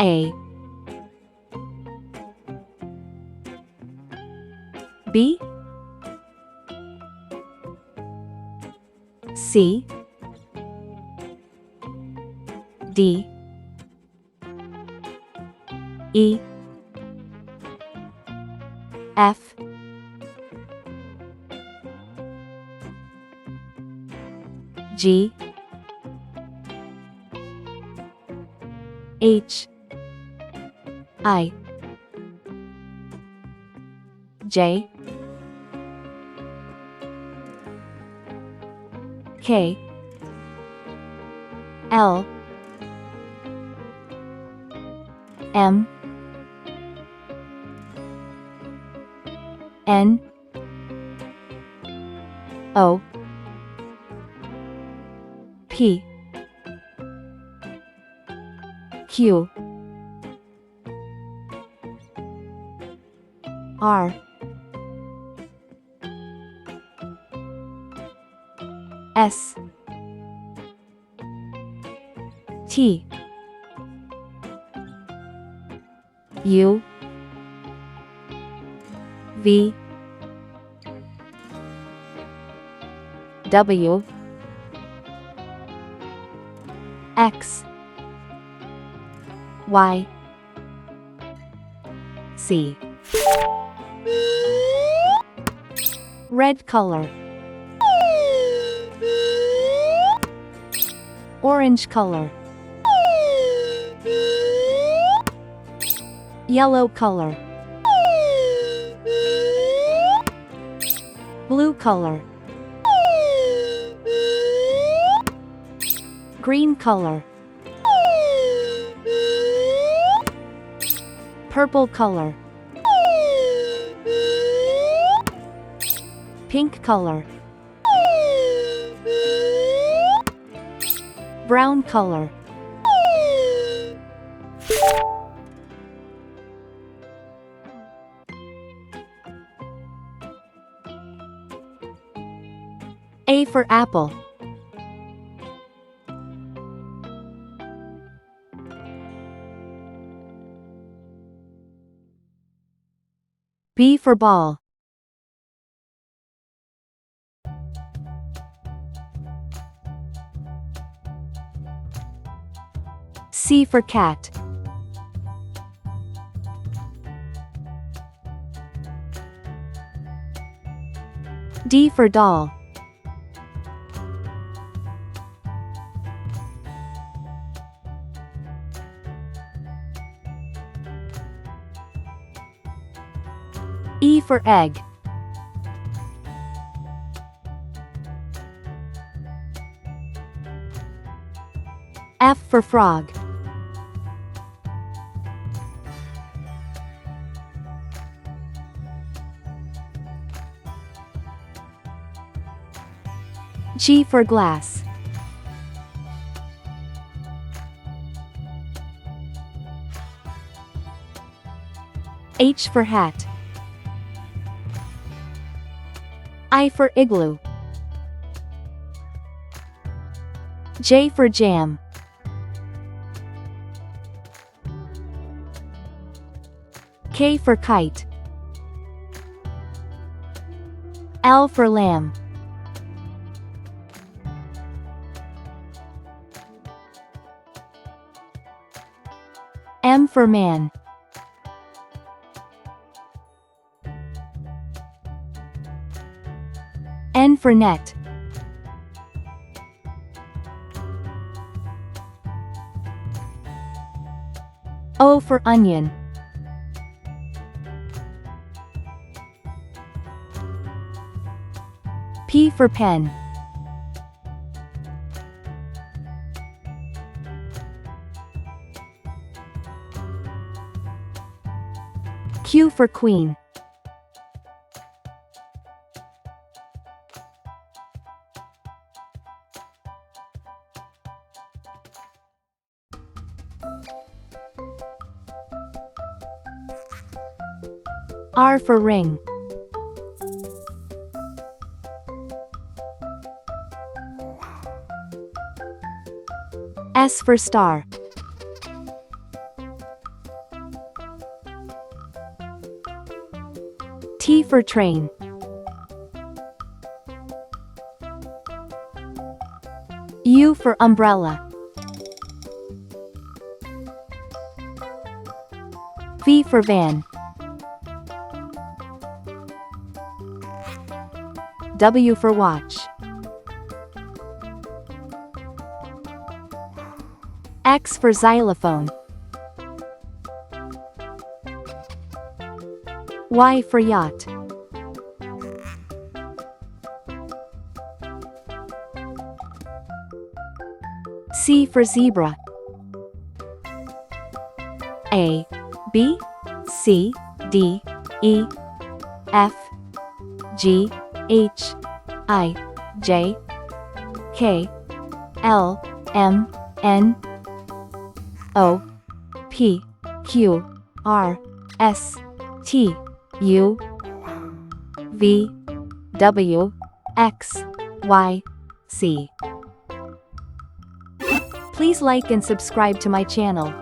A, B, C, D, E, F, G, H, I, J, K, L, M, N, O, P, Q, R, S, T, U, V, W, X, Y, Z. Red color, orange color, yellow color, blue color, green color, purple color, pink color, brown color. A for apple. B for ball. C for cat. D for doll. E for egg. F for frog. G for glass. H for hat. I for igloo. J for jam. K for kite. L for lamb. M for man. N for net. O for onion. P for pen. Q for queen. R for ring. S for star. T for train. U for umbrella. V for van. W for watch. X for xylophone. Y for yacht. C for zebra. A, B, C, D, E, F, G, H, I, J, K, L, M, N, O, P, Q, R, S, T, U, V, W, X, Y, Z. Please like and subscribe to my channel.